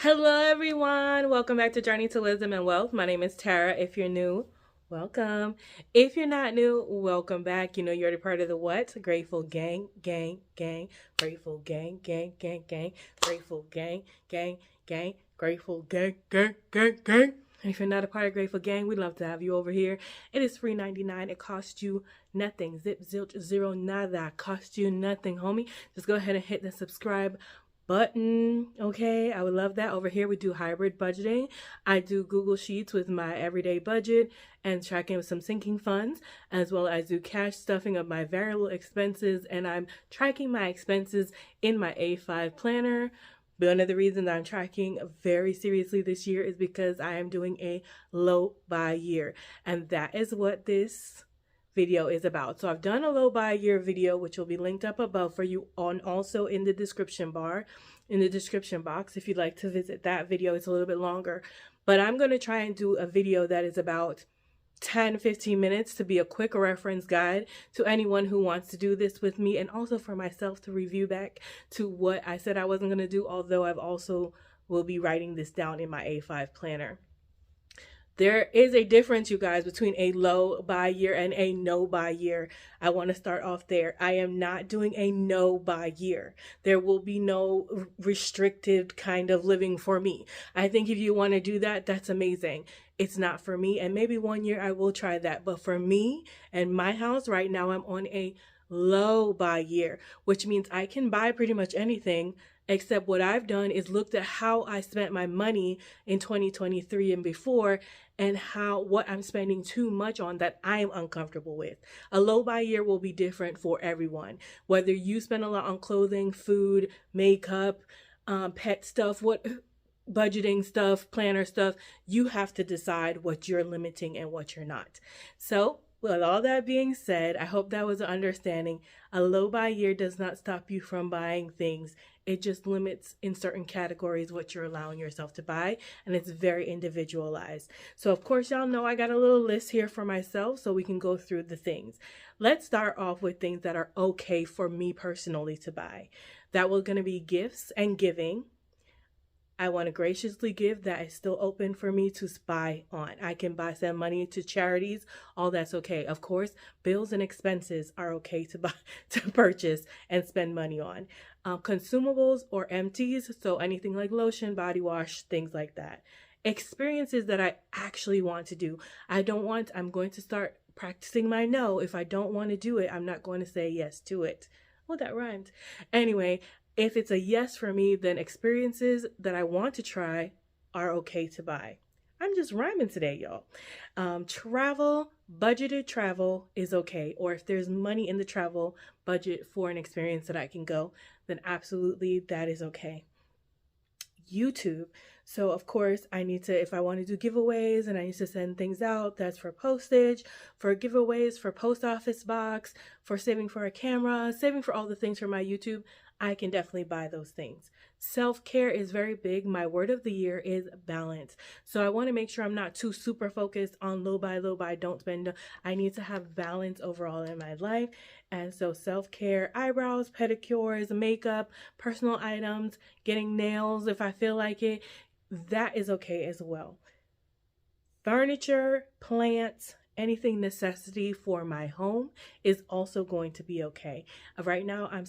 Hello, everyone. Welcome back to Journey to Wisdom and Wealth. My name is Tara. If you're new, welcome. If you're not new, welcome back. You know, you're the part of the what? Grateful gang, gang, gang. Grateful gang, gang, gang, gang. Grateful gang, gang, gang. Grateful gang, gang, gang, gang. If you're not a part of Grateful Gang, we'd love to have you over here. It is free 99. It costs you nothing. Zip, zilch, zero, nada. Cost you nothing, homie. Just go ahead and hit the subscribe button. Okay, I would love that. Over here we do hybrid budgeting. I do Google Sheets with my everyday budget and tracking with some sinking funds, as well as do cash stuffing of my variable expenses, and I'm tracking my expenses in my A5 planner. One of the reasons I'm tracking very seriously this year is because I am doing a low buy year, and that is what this video is about. So I've done a low buy year video, which will be linked up above for you on, also in the description bar, in the description box, if you'd like to visit that video. It's a little bit longer, but I'm going to try and do a video that is about 10-15 minutes to be a quick reference guide to anyone who wants to do this with me, and also for myself to review back to what I said I wasn't going to do, although I've also will be writing this down in my A5 planner. There is a difference, you guys, between a low buy year and a no buy year. I want to start off there. I am not doing a no buy year. There will be no restricted kind of living for me. I think if you want to do that, that's amazing. It's not for me. And maybe one year I will try that. But for me and my house right now, I'm on a low buy year, which means I can buy pretty much anything. Except what I've done is looked at how I spent my money in 2023 and before, and what I'm spending too much on that I'm uncomfortable with. A low buy year will be different for everyone. Whether you spend a lot on clothing, food, makeup, pet stuff, budgeting stuff, planner stuff, you have to decide what you're limiting and what you're not. So with all that being said, I hope that was an understanding. A low buy year does not stop you from buying things. It just limits in certain categories what you're allowing yourself to buy, and it's very individualized. So of course, y'all know I got a little list here for myself so we can go through the things. Let's start off with things that are okay for me personally to buy. That was going to be gifts and giving. I want to graciously give. That is still open for me to spy on. I can send money to charities. All that's okay. Of course, bills and expenses are okay to buy, to purchase and spend money on. Consumables or empties, so anything like lotion, body wash, things like that. Experiences that I actually want to do. I'm going to start practicing my no. If I don't want to do it, I'm not going to say yes to it. Well, that rhymed. Anyway, if it's a yes for me, then experiences that I want to try are okay to buy. I'm just rhyming today, y'all. Budgeted travel is okay. Or if there's money in the travel budget for an experience that I can go, then absolutely that is okay. YouTube. So of course if I want to do giveaways and I need to send things out, that's for postage, for giveaways, for post office box, for saving for a camera, saving for all the things for my YouTube, I can definitely buy those things. Self-care is very big. My word of the year is balance. So I want to make sure I'm not too super focused on low buy, don't spend. I need to have balance overall in my life. And so self-care, eyebrows, pedicures, makeup, personal items, getting nails if I feel like it, that is okay as well. Furniture, plants, anything necessity for my home is also going to be okay. Right now, I'm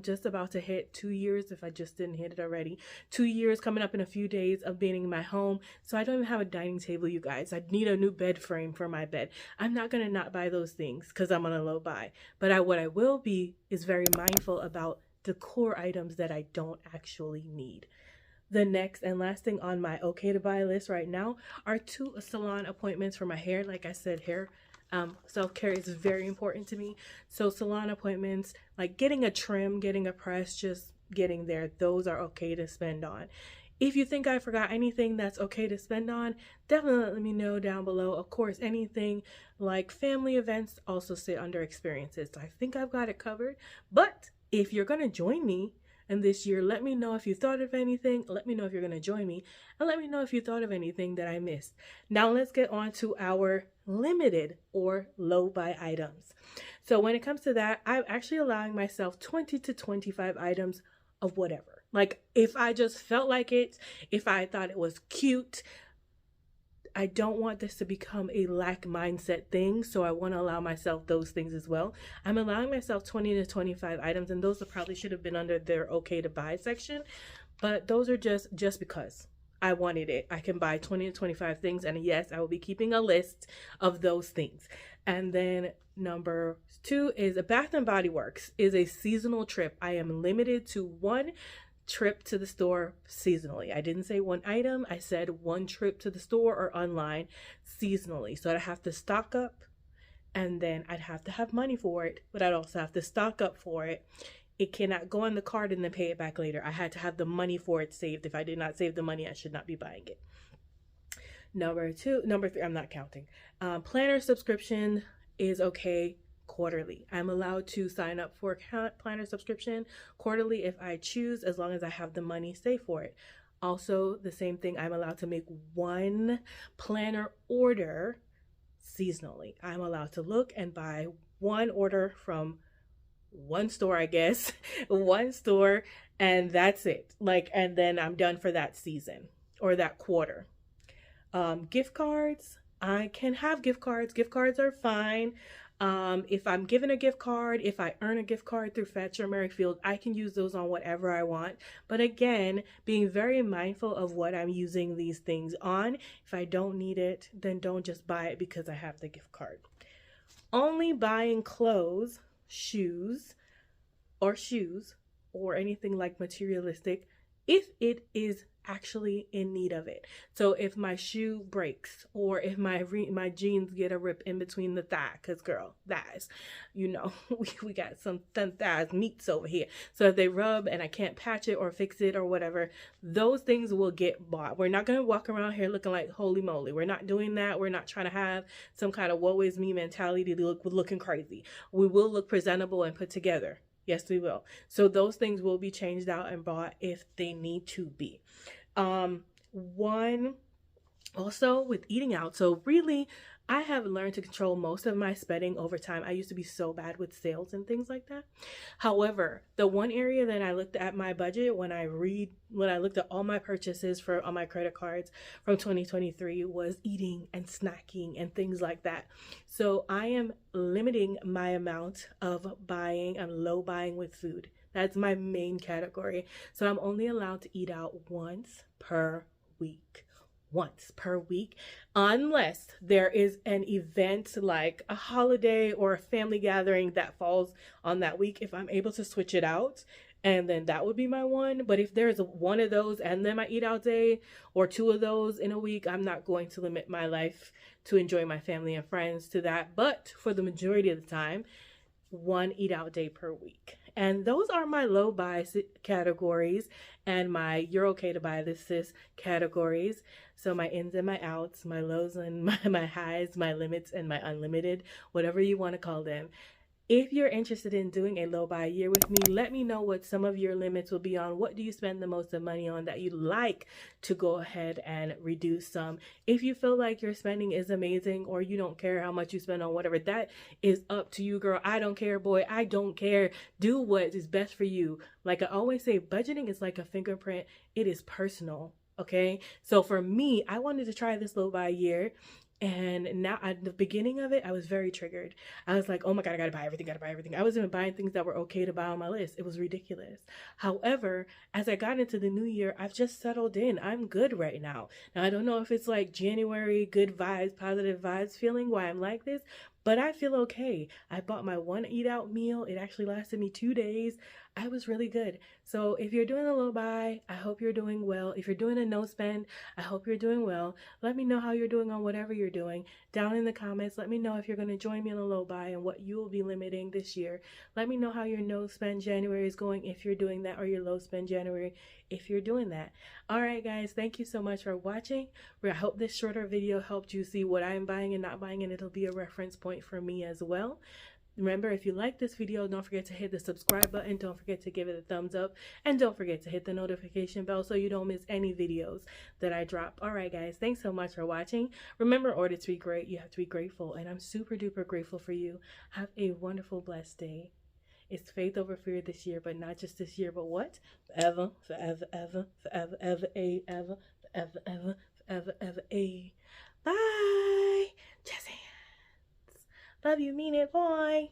just about to hit 2 years, if I just didn't hit it already. 2 years coming up in a few days of being in my home. So I don't even have a dining table, you guys. I need a new bed frame for my bed. I'm not going to not buy those things because I'm on a low buy. But what I will be is very mindful about decor items that I don't actually need. The next and last thing on my okay to buy list right now are 2 salon appointments for my hair. Like I said, self-care is very important to me. So salon appointments, like getting a trim, getting a press, just getting there, those are okay to spend on. If you think I forgot anything that's okay to spend on, definitely let me know down below. Of course, anything like family events also sit under experiences. So I think I've got it covered. But if you're going to join me and this year, let me know if you thought of anything. Let me know if you're going to join me. And let me know if you thought of anything that I missed. Now let's get on to our limited or low buy items. So when it comes to that, I'm actually allowing myself 20 to 25 items of whatever. Like, if I just felt like it, if I thought it was cute, I don't want this to become a lack mindset thing. So I want to allow myself those things as well. I'm allowing myself 20 to 25 items, and those probably should have been under their okay to buy section. But those are just because I wanted it. I can buy 20 to 25 things. And yes, I will be keeping a list of those things. And then number 2 is a Bath and Body Works is a seasonal trip. I am limited to one trip to the store seasonally. I didn't say one item. I said one trip to the store or online seasonally. So I'd have to stock up, and then I'd have to have money for it, but I'd also have to stock up for it. It cannot go on the card and then pay it back later. I had to have the money for it saved. If I did not save the money, I should not be buying it. Number 3, I'm not counting. Planner subscription is okay quarterly. I'm allowed to sign up for a planner subscription quarterly if I choose, as long as I have the money saved for it. Also, the same thing, I'm allowed to make one planner order seasonally. I'm allowed to look and buy one order from one store, I guess, one store, and that's it. Like, and then I'm done for that season or that quarter. Gift cards, I can have gift cards. Gift cards are fine. If I'm given a gift card, if I earn a gift card through Fetch or Merrifield, I can use those on whatever I want. But again, being very mindful of what I'm using these things on. If I don't need it, then don't just buy it because I have the gift card. Only buying clothes, shoes, or anything like materialistic if it is actually in need of it. So if my shoe breaks, or if my jeans get a rip in between the thigh, because girl, thighs, you know, we got some thin thighs meats over here. So if they rub and I can't patch it or fix it or whatever, those things will get bought. We're not going to walk around here looking like holy moly. We're not doing that. We're not trying to have some kind of woe is me mentality to look looking crazy. We will look presentable and put together. Yes, we will. So those things will be changed out and bought if they need to be. One, also with eating out. So really, I have learned to control most of my spending over time. I used to be so bad with sales and things like that. However, the one area that I looked at my budget when I looked at all my purchases on my credit cards from 2023 was eating and snacking and things like that. So I am limiting my amount of buying. I'm low buying with food. That's my main category. So I'm only allowed to eat out once per week. Unless there is an event like a holiday or a family gathering that falls on that week. If I'm able to switch it out, and then that would be my one. But if there's one of those and then my eat out day, or 2 of those in a week, I'm not going to limit my life to enjoy my family and friends to that. But for the majority of the time, 1 eat out day per week. And those are my low buy categories and my you're okay to buy this sis categories. So my ins and my outs, my lows and my highs, my limits and my unlimited, whatever you want to call them. If you're interested in doing a low buy year with me, let me know what some of your limits will be on. What do you spend the most of money on that you'd like to go ahead and reduce some? If you feel like your spending is amazing, or you don't care how much you spend on whatever, that is up to you, girl. I don't care, boy. I don't care. Do what is best for you. Like I always say, budgeting is like a fingerprint. It is personal. Okay. So for me, I wanted to try this low buy year. And now at the beginning of it, I was very triggered. I was like, oh my God, I gotta buy everything. I wasn't even buying things that were okay to buy on my list. It was ridiculous. However, as I got into the new year, I've just settled in. I'm good right now. Now, I don't know if it's like January, good vibes, positive vibes feeling why I'm like this, but I feel okay. I bought my 1 eat out meal. It actually lasted me 2 days. I was really good. So if you're doing a low buy, I hope you're doing well. If you're doing a no spend, I hope you're doing well. Let me know how you're doing on whatever you're doing. Down in the comments, let me know if you're going to join me on a low buy and what you will be limiting this year. Let me know how your no spend January is going if you're doing that, or your low spend January if you're doing that. All right, guys, thank you so much for watching. I hope this shorter video helped you see what I'm buying and not buying, and it'll be a reference point for me as well. Remember, if you like this video, don't forget to hit the subscribe button. Don't forget to give it a thumbs up. And don't forget to hit the notification bell so you don't miss any videos that I drop. All right, guys. Thanks so much for watching. Remember, in order to be great, you have to be grateful. And I'm super duper grateful for you. Have a wonderful, blessed day. It's faith over fear this year, but not just this year, but what? Forever, forever, ever, forever, ever, a, ever, forever, ever, forever, ever, a. Bye. Jazz hands. Love you, mean it, boy.